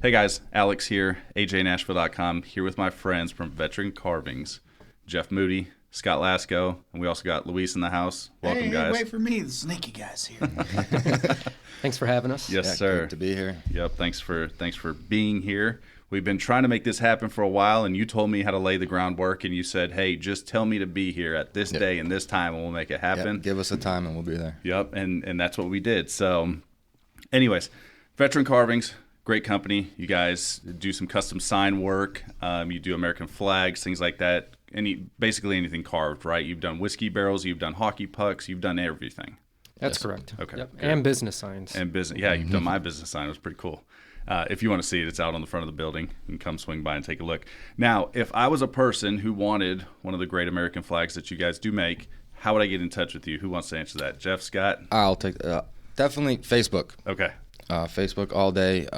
Hey guys, Alex here, ajnashville.com, here with my friends from Veteran Carvings, Jeff Moody, Scott Lasco, and we also got Luis in the house. Welcome, guys. Wait for me, the sneaky guys here. Thanks for having us. Yes, sir. Great to be here. Yep, thanks for being here. We've been trying to make this happen for a while, and you told me how to lay the groundwork, and you said, hey, just tell me to be here at this day and this time, and we'll make it happen. Give us a time, and we'll be there. Yep, and that's what we did. So anyways, Veteran Carvings, great company. You guys do some custom sign work. You do American flags, things like that. Basically anything carved, right? You've done whiskey barrels, you've done hockey pucks, you've done everything. That's correct. Okay. Yep. And business signs. And business, yeah, you've done my business sign. It was pretty cool. If you want to see it, it's out on the front of the building. You can come swing by and take a look. Now, if I was a person who wanted one of the great American flags that you guys do make, how would I get in touch with you? Who wants to answer that? Jeff, Scott? I'll take definitely Facebook. Okay. Facebook all day.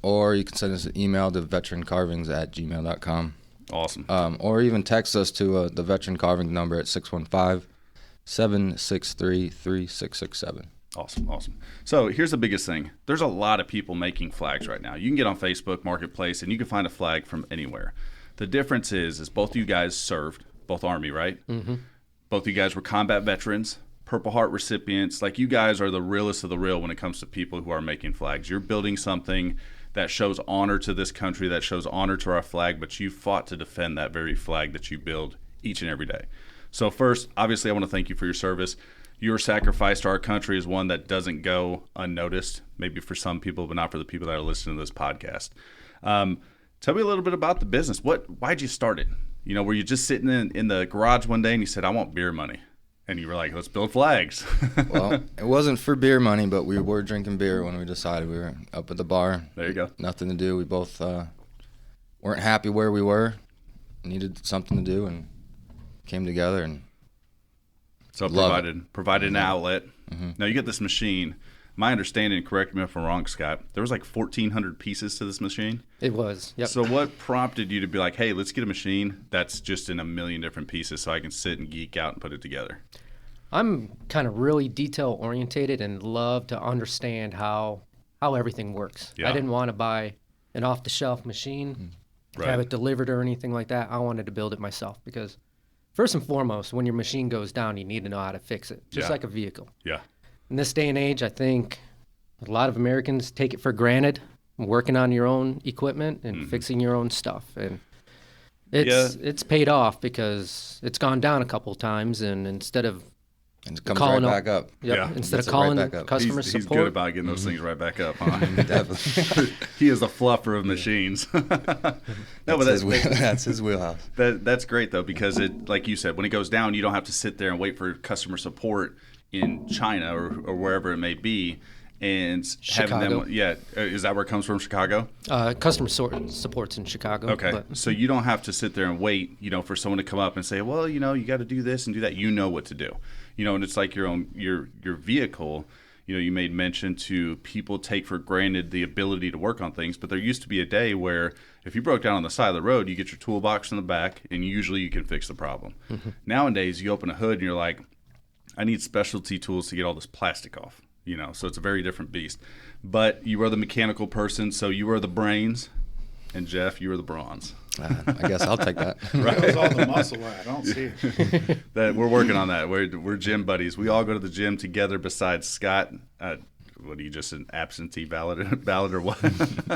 Or you can send us an email to veterancarvings@gmail.com. Awesome. Or even text us to the Veteran Carvings number at 615-763-3667. Awesome. So here's the biggest thing. There's a lot of people making flags right now. You can get on Facebook Marketplace and you can find a flag from anywhere. The difference is both of you guys served, both Army, right? Mm-hmm. Both of you guys were combat veterans, Purple Heart recipients. Like, you guys are the realest of the real when it comes to people who are making flags. You're building something that shows honor to this country, that shows honor to our flag, but you fought to defend that very flag that you build each and every day. So first, obviously, I want to thank you for your service. Your sacrifice to our country is one that doesn't go unnoticed, maybe for some people, but not for the people that are listening to this podcast. Tell me a little bit about the business. Why'd you start it? You know, were you just sitting in the garage one day and you said, I want beer money? And you were like, let's build flags. Well, it wasn't for beer money, but we were drinking beer when we decided. We were up at the bar. There you go. Nothing to do. We both weren't happy where we were, needed something to do, and came together and So provided an outlet. Mm-hmm. Now you get this machine. My understanding, correct me if I'm wrong, Scott, there was like 1,400 pieces to this machine. It was, yep. So what prompted you to be like, hey, let's get a machine that's just in a million different pieces so I can sit and geek out and put it together? I'm kind of really detail orientated and love to understand how everything works. Yeah. I didn't want to buy an off the shelf machine, Right. have it delivered or anything like that. I wanted to build it myself because first and foremost, when your machine goes down, you need to know how to fix it, just like a vehicle. Yeah. In this day and age, I think a lot of Americans take it for granted, working on your own equipment and fixing your own stuff. And it's paid off because it's gone down a couple of times, and instead of it comes calling right back up. Yep, Yeah. instead of Gets it calling right back up. customer He's support. good about getting those things right back up, huh? Definitely. He is a fluffer of machines. That's his wheelhouse. That's great, though, because it, like you said, when it goes down, you don't have to sit there and wait for customer support in China or wherever it may be. And having Chicago. them, is that where it comes from, Chicago? Customer support's in Chicago. Okay, but- so you don't have to sit there and wait, for someone to come up and say, well, you got to do this and do that. You know what to do, and it's like your vehicle. You made mention to people take for granted the ability to work on things, but there used to be a day where if you broke down on the side of the road, you get your toolbox in the back, and usually you can fix the problem. Mm-hmm. Nowadays, you open a hood and you're like, I need specialty tools to get all this plastic off. So it's a very different beast. But you are the mechanical person, so you are the brains, and Jeff, you are the bronze. I guess I'll take that. Right. That was all the muscle I don't see it. That we're working on that. We're gym buddies. We all go to the gym together. Besides Scott, what are you, just an absentee ballot or what?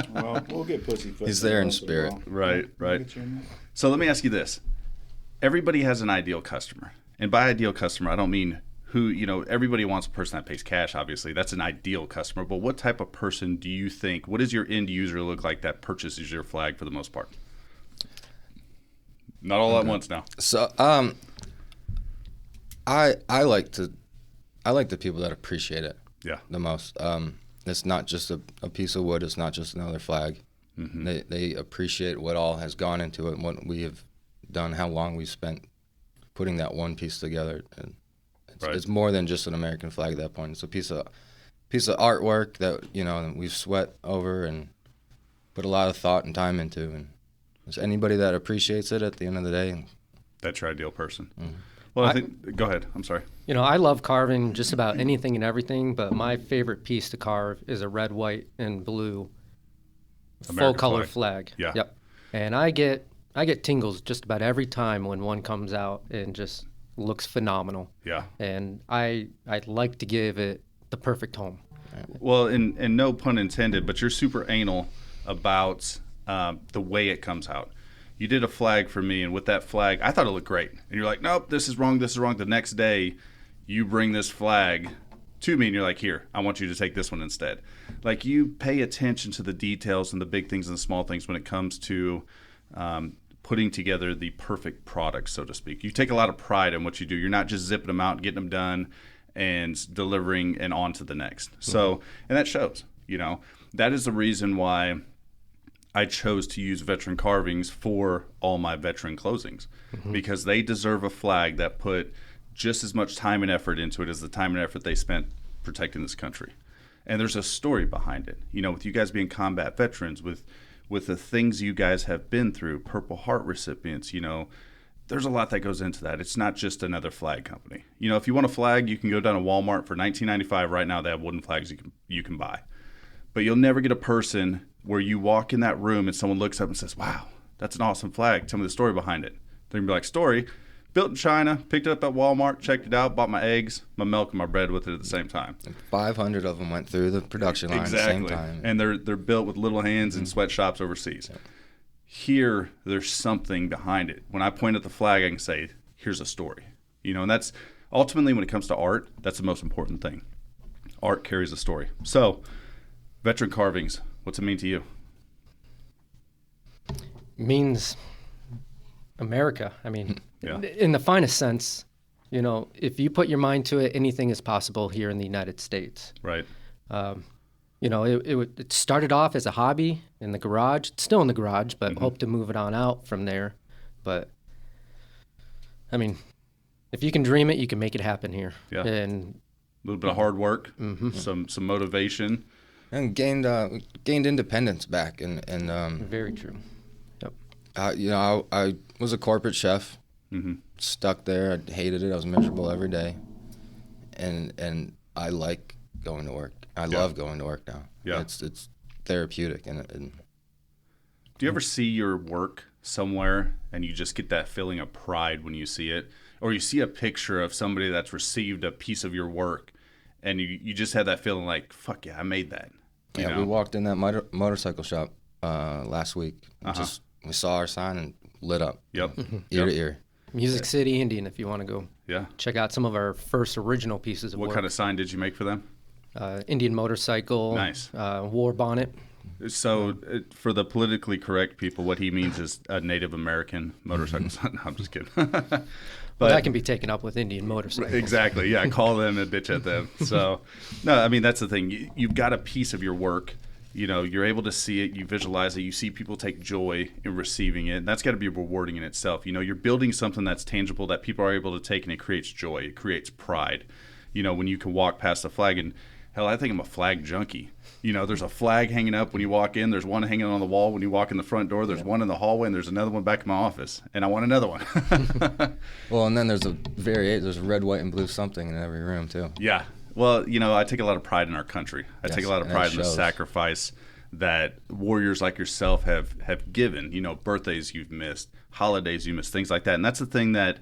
Well, we'll get Pussyfoot. He's there in spirit. Right. We'll get you in there. So let me ask you this: everybody has an ideal customer, and by ideal customer, I don't mean who, everybody wants a person that pays cash, obviously. That's an ideal customer. But what type of person do you think, what does your end user look like that purchases your flag for the most part? Not all at once now. So, I like the people that appreciate it. Yeah. The most. It's not just a piece of wood. It's not just another flag. Mm-hmm. They appreciate what all has gone into it, and what we have done, how long we've spent putting that one piece together. And it's more than just an American flag at that point. It's a piece of artwork that we've sweat over and put a lot of thought and time into. And there's anybody that appreciates it at the end of the day. That's your ideal person. Mm-hmm. Well, I think. Go ahead. I'm sorry. I love carving just about anything and everything, but my favorite piece to carve is a red, white, and blue full American color flag. Yeah. Yep. And I get tingles just about every time when one comes out and just looks phenomenal. Yeah. And I'd like to give it the perfect home. Well, and no pun intended, but you're super anal about the way it comes out. You did a flag for me, and with that flag, I thought it looked great. And you're like, nope, this is wrong, this is wrong. The next day, you bring this flag to me, and you're like, here, I want you to take this one instead. Like, you pay attention to the details and the big things and the small things when it comes to putting together the perfect product, so to speak. You take a lot of pride in what you do. You're not just zipping them out, getting them done, and delivering and on to the next. So, and that shows, you know. That is the reason why I chose to use Veteran Carvings for all my veteran closings, because they deserve a flag that put just as much time and effort into it as the time and effort they spent protecting this country. And there's a story behind it. You know, with you guys being combat veterans, with the things you guys have been through, Purple Heart recipients, you know, there's a lot that goes into that. It's not just another flag company. You know, if you want a flag, you can go down to Walmart for $19.95 right now. They have wooden flags you can buy. But you'll never get a person where you walk in that room and someone looks up and says, wow, that's an awesome flag. Tell me the story behind it. They're going to be like, story? Built in China, picked it up at Walmart, checked it out, bought my eggs, my milk, and my bread with it at the same time. 500 of them went through the production line at the same time. And they're built with little hands in sweatshops overseas. Yeah. Here, there's something behind it. When I point at the flag, I can say, here's a story. You know, and that's ultimately, when it comes to art, that's the most important thing. Art carries a story. So, Veteran Carvings, what's it mean to you? It means America. I mean, yeah. In the finest sense, you know, if you put your mind to it, anything is possible here in the United States. Right. You know, it started off as a hobby in the garage. It's still in the garage, but hope to move it on out from there. But, I mean, if you can dream it, you can make it happen here. Yeah. And a little bit of hard work, some motivation. And gained independence back. And very true. Yep. You know, I was a corporate chef, stuck there. I hated it. I was miserable every day. And I like going to work. I love going to work now. Yeah. It's therapeutic. And do you ever see your work somewhere and you just get that feeling of pride when you see it? Or you see a picture of somebody that's received a piece of your work and you just had that feeling like, fuck yeah, I made that. You know? We walked in that motorcycle shop last week. We saw our sign and lit up. Yep. Ear to ear. Music City Indian, if you want to go check out some of our first original pieces of work. What kind of sign did you make for them? Indian motorcycle. Nice. War bonnet. So for the politically correct people, what he means is a Native American motorcycle sign. No, I'm just kidding. But that can be taken up with Indian motorcycles. Exactly. Yeah, call them and bitch at them. So, no, I mean, that's the thing. You've got a piece of your work. You know, you're able to see it. You visualize it. You see people take joy in receiving it. And that's got to be rewarding in itself. You know, you're building something that's tangible that people are able to take, and it creates joy. It creates pride. You know, when you can walk past a flag, and hell, I think I'm a flag junkie. You know, there's a flag hanging up when you walk in. There's one hanging on the wall when you walk in the front door. There's one in the hallway, and there's another one back in my office. And I want another one. Well, and then there's there's red, white, and blue something in every room, too. Yeah. Well, you know, I take a lot of pride in our country. I take a lot of pride in the sacrifice that warriors like yourself have given. You know, birthdays you've missed, holidays you missed, things like that. And that's the thing that,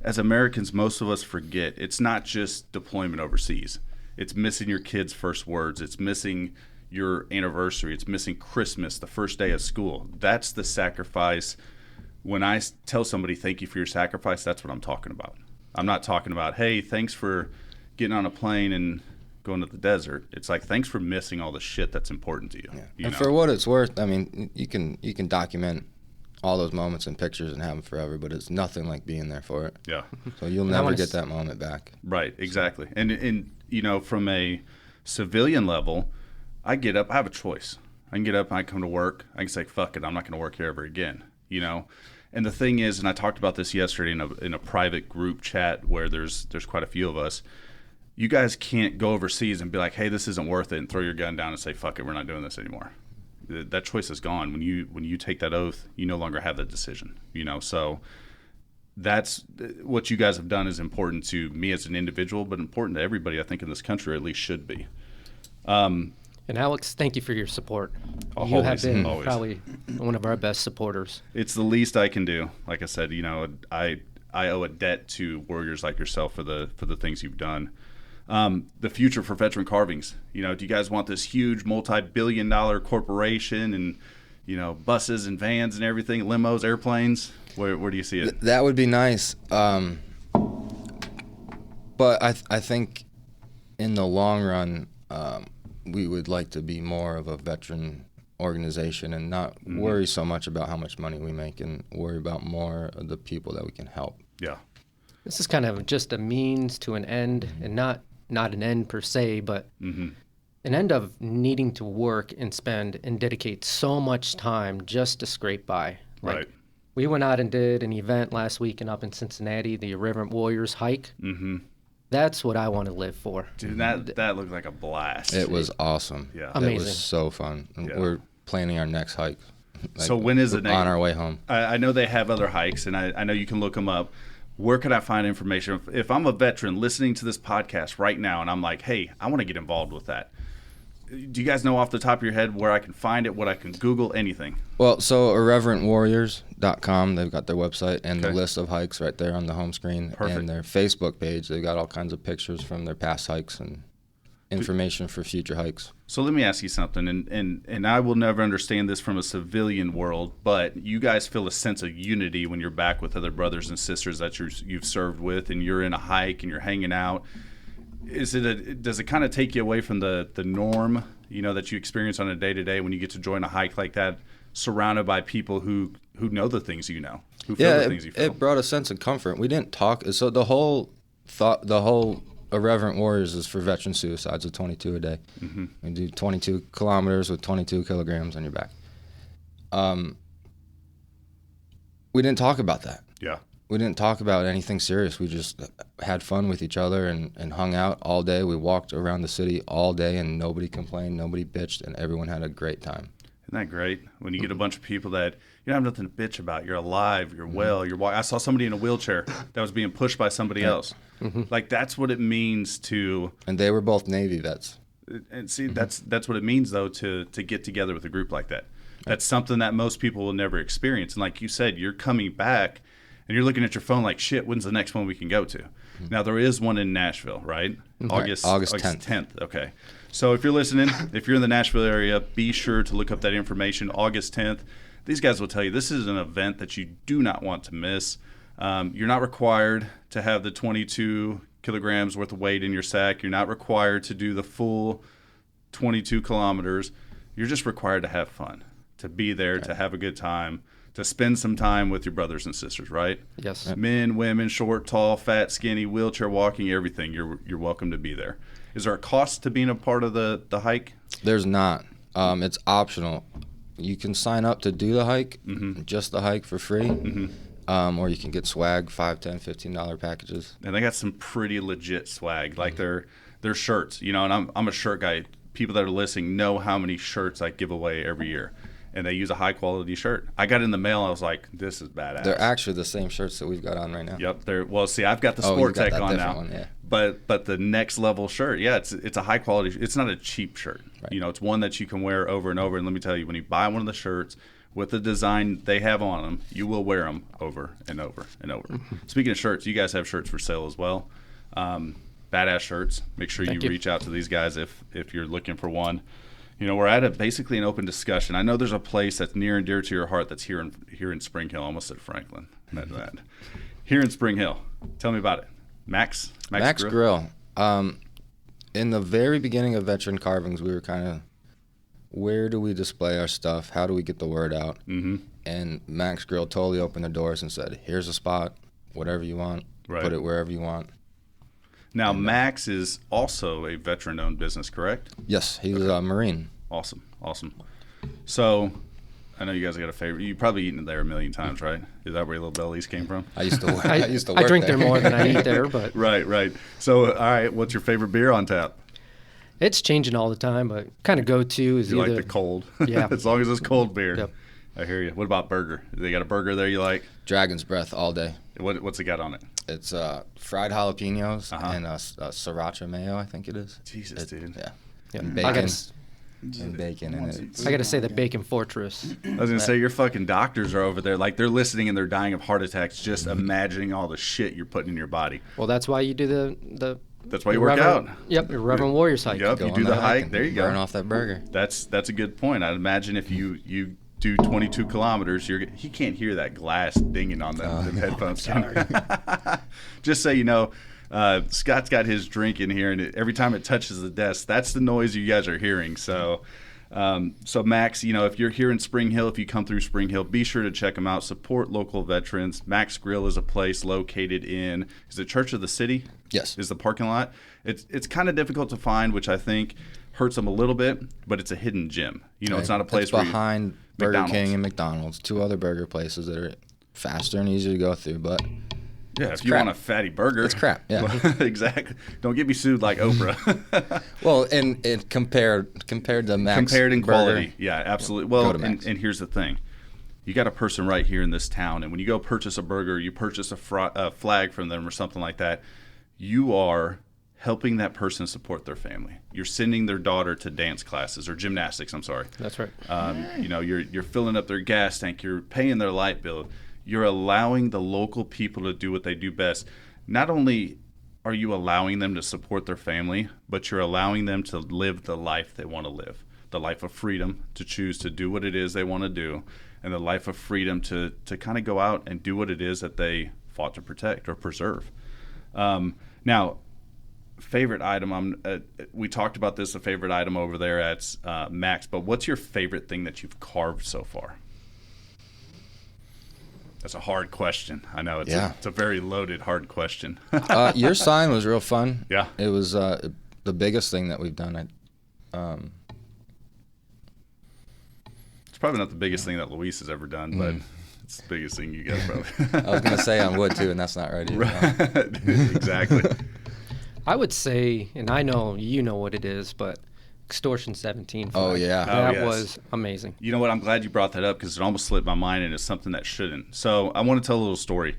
as Americans, most of us forget. It's not just deployment overseas. It's missing your kid's first words. It's missing your anniversary. It's missing Christmas, the first day of school. That's the sacrifice. When I tell somebody, thank you for your sacrifice, that's what I'm talking about. I'm not talking about, hey, thanks for getting on a plane and going to the desert. It's like, thanks for missing all the shit that's important to you. Yeah. You and know? For what it's worth, I mean, you can document all those moments in pictures and have them forever, but it's nothing like being there for it. Yeah. So you'll never get that moment back. Right, exactly. And you know, from a civilian level, I get up, I have a choice. I can get up and I come to work. I can say, fuck it, I'm not going to work here ever again, you know? And the thing is, and I talked about this yesterday in a private group chat where there's quite a few of us, you guys can't go overseas and be like, hey, this isn't worth it, and throw your gun down and say, fuck it, we're not doing this anymore. That choice is gone. When you take that oath, you no longer have that decision, you know? So that's what you guys have done is important to me as an individual, but important to everybody, I think, in this country, or at least should be. And Alex, thank you for your support. Always, You have been always. probably one of our best supporters. It's the least I can do. Like I said, I owe a debt to warriors like yourself for the things you've done. The future for Veteran Carvings. Do you guys want this huge multi-billion-dollar corporation and buses and vans and everything, limos, airplanes? Where do you see it? That would be nice. But I think in the long run, we would like to be more of a veteran organization and not worry so much about how much money we make and worry about more of the people that we can help. Yeah. This is kind of just a means to an end, and not an end per se, but an end of needing to work and spend and dedicate so much time just to scrape by. Right. We went out and did an event last weekend up in Cincinnati, the Irreverent Warriors hike. Mm-hmm. That's what I want to live for. Dude, that looked like a blast. It was awesome. Yeah. It Amazing. was so fun. And Yeah. we're planning our next hike. So when is it on our way home? I know they have other hikes, and I know you can look them up. Where could I find information? If I'm a veteran listening to this podcast right now and I'm like, hey, I want to get involved with that, do you guys know off the top of your head where I can find it, what I can Google, anything? Well, so irreverentwarriors.com, they've got their website and the Okay. list of hikes right there on the home screen. Perfect. And their Facebook page, they've got all kinds of pictures from their past hikes and information for future hikes. So let me ask you something, and I will never understand this from a civilian world, but you guys feel a sense of unity when you're back with other brothers and sisters that you've served with, and you're in a hike and you're hanging out. Does it kind of take you away from the norm, that you experience on a day-to-day when you get to join a hike like that, surrounded by people who know the things you know, who feel the things you feel? It brought a sense of comfort. We didn't talk. So the whole Irreverent Warriors is for veteran suicides with 22 a day. Mm-hmm. We do 22 kilometers with 22 kilograms on your back. We didn't talk about that. Yeah. We didn't talk about anything serious. We just had fun with each other and hung out all day. We walked around the city all day, and nobody complained, nobody bitched, and everyone had a great time. Isn't that great? When you get a bunch of people that you don't have nothing to bitch about. You're alive. You're well. I saw somebody in a wheelchair that was being pushed by somebody else. Like, that's what it means to. And they were both Navy vets. And see, that's what it means, though, to get together with a group like that. That's something that most people will never experience. And like you said, you're coming back, and you're looking at your phone like, shit, when's the next one we can go to? Now, there is one in Nashville, right? August 10th. Okay. So if you're listening, if you're in the Nashville area, be sure to look up that information, August 10th. These guys will tell you this is an event that you do not want to miss. You're not required to have the 22 kilograms worth of weight in your sack. You're not required to do the full 22 kilometers. You're just required to have fun, to be there, to have a good time, to spend some time with your brothers and sisters, right? Yes. Men, women, short, tall, fat, skinny, wheelchair walking, everything. You're welcome to be there. Is there a cost to being a part of the hike? There's not. It's optional. You can sign up to do the hike, just the hike for free, or you can get swag, $5, $10, $15 packages. And they got some pretty legit swag, like their shirts. And I'm a shirt guy. People that are listening know how many shirts I give away every year. And they use a high-quality shirt. I got it in the mail. I was like, this is badass. They're actually the same shirts that we've got on right now. Yep. Well, see, I've got the Oh, Sport you got Tech that on different now. one, yeah. But the next level shirt, it's a high-quality. It's not a cheap shirt. Right. It's one that you can wear over and over. And let me tell you, when you buy one of the shirts with the design they have on them, you will wear them over and over and over. Speaking of shirts, you guys have shirts for sale as well. Badass shirts. Make sure you reach out to these guys if you're looking for one. We're at basically an open discussion. I know there's a place that's near and dear to your heart that's here in Spring Hill. I almost said Franklin. Imagine that. Here in Spring Hill. Tell me about it. Max Grill. In the very beginning of Veteran Carvings, we were kind of, where do we display our stuff? How do we get the word out? Mm-hmm. And Max Grill totally opened the doors and said, here's a spot, whatever you want, put it wherever you want. Now, Max is also a veteran-owned business, correct? Yes, he was a Marine. Awesome. So, I know you guys got a favorite. You've probably eaten there a million times, right? Is that where your little bellies came from? I used to work I drink there more than I eat there, but Right. So, all right, what's your favorite beer on tap? it's changing all the time. But kind of go-to is You either like the cold? Yeah. As long as it's cold beer. Yep. I hear you. What about burger? They got a burger there you like? Dragon's Breath all day. What's it got on it? It's fried jalapenos Uh-huh. and sriracha mayo, I think it is. Jesus, dude. Yeah. Yeah. And I bacon. got and bacon in it. I got to say the Bacon Fortress. I was gonna say your fucking doctors are over there, like they're listening and they're dying of heart attacks just imagining all the shit you're putting in your body. Well, that's why you do the That's why you work out. Yep, your Reverend Warriors hike. Yep, Go you on do the hike. and There you go. Burn off that burger. That's a good point. I'd imagine if you do 22 kilometers, he can't hear that glass dinging on them headphones. Just so you know, Scott's got his drink in here, and every time it touches the desk, that's the noise you guys are hearing. So, Max, if you're here in Spring Hill, if you come through Spring Hill, be sure to check them out. Support local veterans. Max Grill is a place located in, is it Church of the City? Yes. Is the parking lot. It's kind of difficult to find, which I think hurts them a little bit, but it's a hidden gem. It's not a place it's where behind Burger King and McDonald's, two other burger places that are faster and easier to go through, but yeah, if you crap. want a fatty burger, it's crap. Yeah, exactly. Don't get me sued like Oprah. well, and compared to Max, compared in burger, quality, yeah, absolutely. Well, go to Max. And here's the thing: you got a person right here in this town, and when you go purchase a burger, you purchase a flag from them or something like that, you are helping that person support their family. You're sending their daughter to dance classes or gymnastics. I'm sorry. That's right. You're filling up their gas tank. You're paying their light bill. You're allowing the local people to do what they do best. Not only are you allowing them to support their family, but you're allowing them to live the life they want to live, the life of freedom to choose to do what it is they want to do, and the life of freedom to kind of go out and do what it is that they fought to protect or preserve. Now, favorite item, we talked about this, a favorite item over there at Max, but what's your favorite thing that you've carved so far? That's a hard question. I know it's a very loaded, hard question. Your sign was real fun. Yeah. It was the biggest thing that we've done. It's probably not the biggest thing that Luis has ever done, but it's the biggest thing you guys probably. I was going to say on wood, too, and that's not right either. Right. Exactly. I would say, and I know you know what it is, but Extortion 17. Oh, yeah. That was amazing. You know what? I'm glad you brought that up because it almost slipped my mind and it's something that shouldn't. So I want to tell a little story.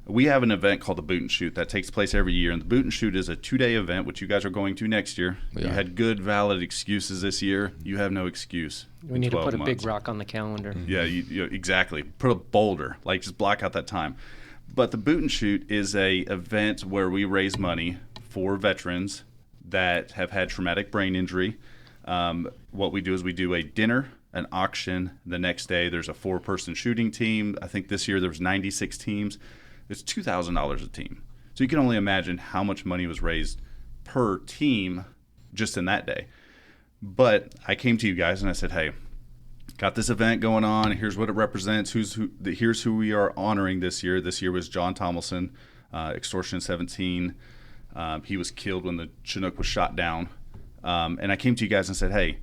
We have an event called the Boot and Shoot that takes place every year. And the Boot and Shoot is a 2-day event, which you guys are going to next year. You had good, valid excuses this year. You have no excuse. We need to put a big rock on the calendar. Yeah, you exactly. Put a boulder. Like, just block out that time. But the Boot and Shoot is a event where we raise money for veterans that have had traumatic brain injury. What we do is we do a dinner, an auction. The next day, there's a 4-person shooting team. I think this year there was 96 teams. It's $2,000 a team. So you can only imagine how much money was raised per team just in that day. But I came to you guys and I said, hey, got this event going on. Here's what it represents. Here's who we are honoring this year. This year was John Tomlinson, Extortion 17. He was killed when the Chinook was shot down. And I came to you guys and said, hey,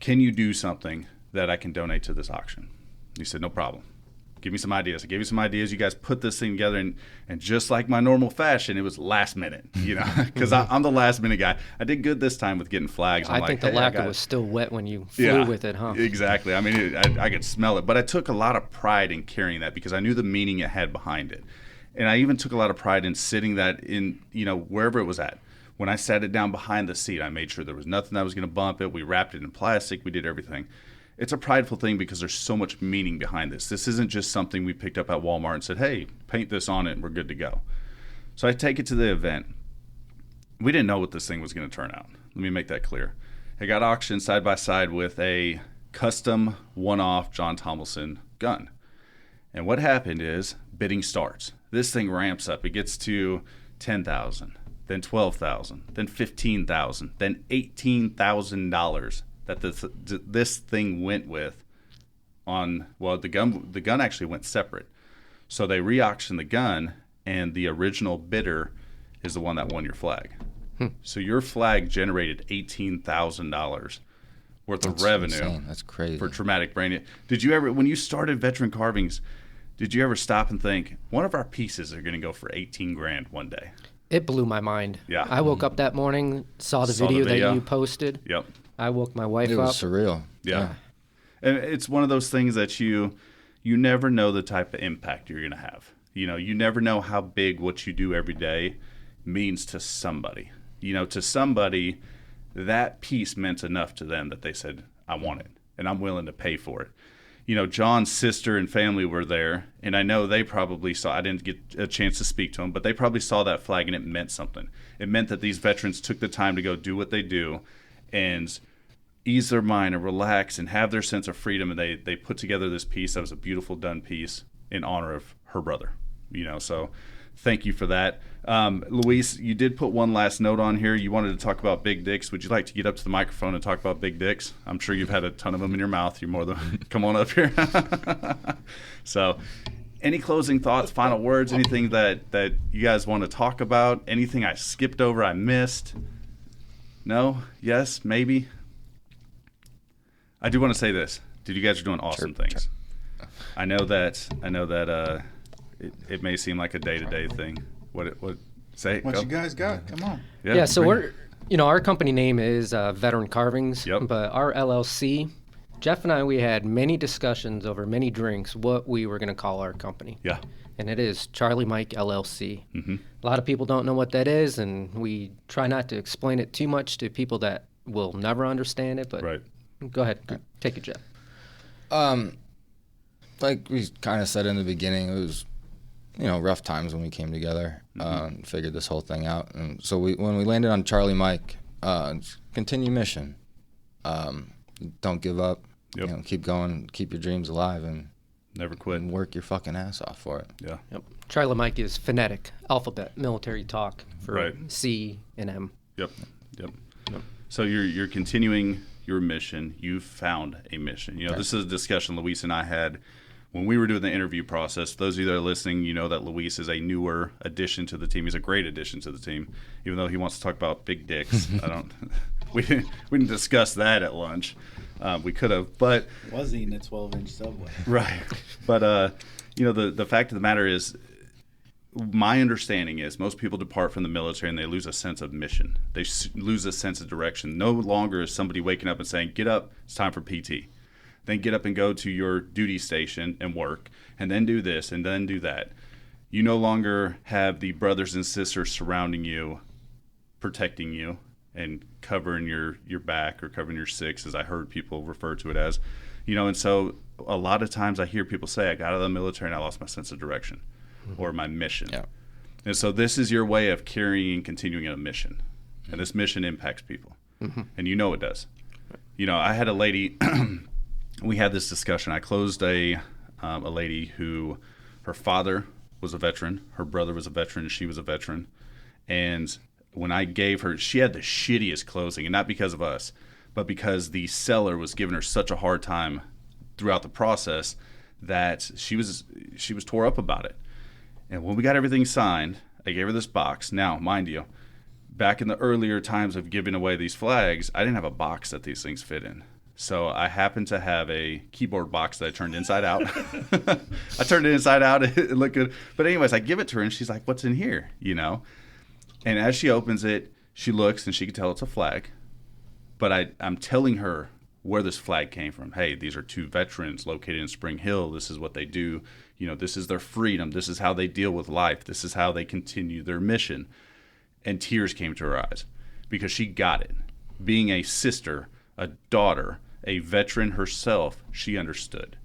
can you do something that I can donate to this auction? And you said, no problem. Give me some ideas. I gave you some ideas. You guys put this thing together, and just like my normal fashion, it was last minute, because I'm the last minute guy. I did good this time with getting flags. I think the lacquer was still wet when you flew with it, huh? Exactly. I mean, I could smell it. But I took a lot of pride in carrying that because I knew the meaning it had behind it. And I even took a lot of pride in sitting that in, wherever it was at. When I sat it down behind the seat, I made sure there was nothing that was going to bump it. We wrapped it in plastic. We did everything. It's a prideful thing because there's so much meaning behind this. This isn't just something we picked up at Walmart and said, hey, paint this on it and we're good to go. So I take it to the event. We didn't know what this thing was going to turn out. Let me make that clear. It got auctioned side by side with a custom one-off John Tomlinson gun. And what happened is bidding starts. This thing ramps up. It gets to $10,000, then $12,000, then $15,000, then $18,000 that this thing went with on, well, the gun actually went separate. So they re-auctioned the gun, and the original bidder is the one that won your flag. So your flag generated $18,000 worth of revenue. Insane. That's crazy. For traumatic brain. Did you ever, when you started Veteran Carvings, did you ever stop and think, one of our pieces are going to go for $18,000 one day? It blew my mind. Yeah. I woke up that morning, saw the video that you posted. Yep. I woke my wife up. It was surreal. Yeah. And it's one of those things that you never know the type of impact you're going to have. You never know how big what you do every day means to somebody. To somebody, that piece meant enough to them that they said, I want it, and I'm willing to pay for it. You know, John's sister and family were there, and I know they probably saw, I didn't get a chance to speak to them, but they probably saw that flag and it meant something. It meant that these veterans took the time to go do what they do and ease their mind and relax and have their sense of freedom, and they put together this piece that was a beautiful done piece in honor of her brother. You know, so thank you for that. Luis, you did put one last note on here. You wanted to talk about big dicks. Would you like to get up to the microphone and talk about big dicks? I'm sure you've had a ton of them in your mouth. You're more than come on up here. So any closing thoughts, final words, anything that you guys want to talk about? Anything I skipped over, I missed? No? Yes? Maybe? I do want to say this. Dude, you guys are doing awesome things. I know that it may seem like a day-to-day thing. What say? What Go. you guys got? Come on. Yeah, so bring it. our company name is Veteran Carvings, Yep. but our LLC, Jeff and I, we had many discussions over many drinks what we were going to call our company. Yeah. And it is Charlie Mike LLC. Mm-hmm. A lot of people don't know what that is, and we try not to explain it too much to people that will never understand it, but Right. go ahead. Take it, Jeff. Like we kind of said in the beginning, it was, rough times when we came together, figured this whole thing out. And so when we landed on Charlie Mike, continue mission. Don't give up. Yep. Keep going, keep your dreams alive, and Never quit. work your fucking ass off for it. Yeah. Yep. Charlie Mike is phonetic, alphabet, military talk for Right. C and M. Yep. So you're continuing your mission. You've found a mission. You know, Right. This is a discussion Luis and I had when we were doing the interview process. Those of you that are listening, you know that Luis is a newer addition to the team. He's a great addition to the team, even though he wants to talk about big dicks. We didn't discuss that at lunch. We could have, but Was eating a 12-inch Subway. right. But the fact of the matter is, my understanding is most people depart from the military and they lose a sense of mission. They lose a sense of direction. No longer is somebody waking up and saying, "Get up, it's time for PT." Then get up and go to your duty station and work, and then do this and then do that. You no longer have the brothers and sisters surrounding you, protecting you and covering your back or covering your six, as I heard people refer to it as. And so a lot of times I hear people say, I got out of the military and I lost my sense of direction or my mission. Yeah. And so this is your way of carrying and continuing a mission. And this mission impacts people. And you know it does. I had a lady, we had this discussion. I closed a lady who, her father was a veteran, her brother was a veteran, she was a veteran. And when I gave her, she had the shittiest closing, and not because of us, but because the seller was giving her such a hard time throughout the process that she was tore up about it. And when we got everything signed, I gave her this box. Now, mind you, back in the earlier times of giving away these flags, I didn't have a box that these things fit in. So I happened to have a keyboard box that I turned inside out. I turned it inside out. It looked good. But anyways, I give it to her, and she's like, "What's in here?" And as she opens it, she looks, and she can tell it's a flag. But I'm telling her where this flag came from. Hey, these are two veterans located in Spring Hill. This is what they do. This is their freedom. This is how they deal with life. This is how they continue their mission. And tears came to her eyes because she got it. Being a sister, a daughter, a veteran herself, she understood.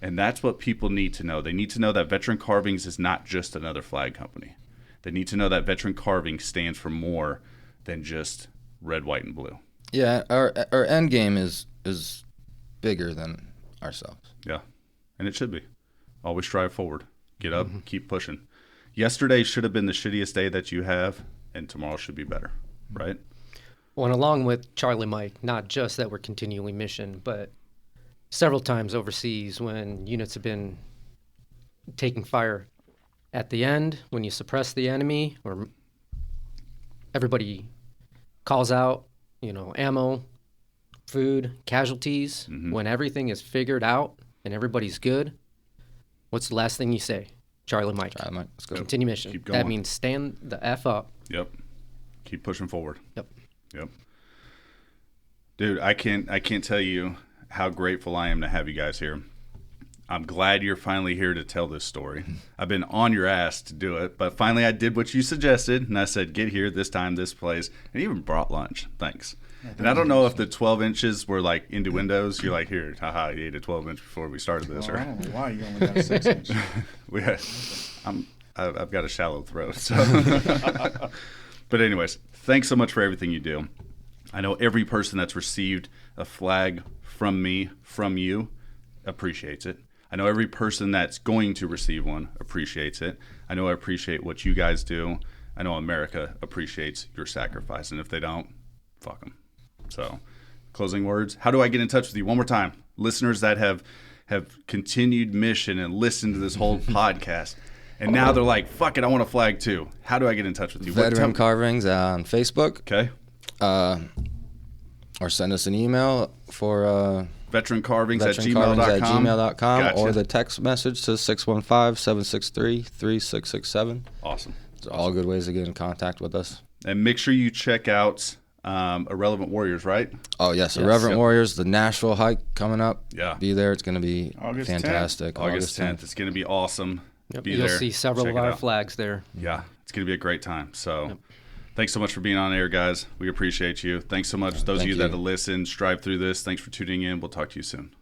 And that's what people need to know. They need to know that Veteran Carvings is not just another flag company. They need to know that Veteran Carving stands for more than just red, white, and blue. Yeah, our end game is bigger than ourselves. Yeah, and it should be. Always strive forward. Get up, keep pushing. Yesterday should have been the shittiest day that you have, and tomorrow should be better, right? Well, and along with Charlie Mike, not just that we're continuing mission, but several times overseas when units have been taking fire at the end, when you suppress the enemy, or everybody calls out, ammo, food, casualties, when everything is figured out and everybody's good, what's the last thing you say? Charlie Mike. Charlie Mike, let's go. Continue mission. Keep going. That means stand the F up. Yep. Keep pushing forward. Yep. Dude, I can't tell you how grateful I am to have you guys here. I'm glad you're finally here to tell this story. I've been on your ass to do it, but finally I did what you suggested, and I said, get here, this time, this place, and even brought lunch. Thanks. And I don't know if the 12 inches were like innuendos. You're like, here, haha, you ate a 12 inch before we started this. Well, Or I don't know why you only got a 6 inch. I've got a shallow throat. So. But anyways, thanks so much for everything you do. I know every person that's received a flag from me, from you, appreciates it. I know every person that's going to receive one appreciates it. I know I appreciate what you guys do. I know America appreciates your sacrifice. And if they don't, fuck them. So, closing words. How do I get in touch with you? One more time. Listeners that have continued mission and listened to this whole podcast. And now they're like, fuck it, I want a flag too. How do I get in touch with you? Veteran Carvings on Facebook. Okay. Or send us an email for veterancarvings at gmail.com Gotcha. or the text message to 615-763-3667. Awesome. It's all good ways to get in contact with us. And make sure you check out Irrelevant Warriors, right? Oh, yes. Irrelevant Warriors, the Nashville hike coming up. Yeah. Be there. It's going to be August fantastic. August 10th. It's going to be awesome. Yep. Be You'll there. see several Check of it our out. flags there. Yeah. It's going to be a great time. So thanks so much for being on air, guys. We appreciate you. Thanks so much. Those of Thank you that you. have listened, strive through this. Thanks for tuning in. We'll talk to you soon.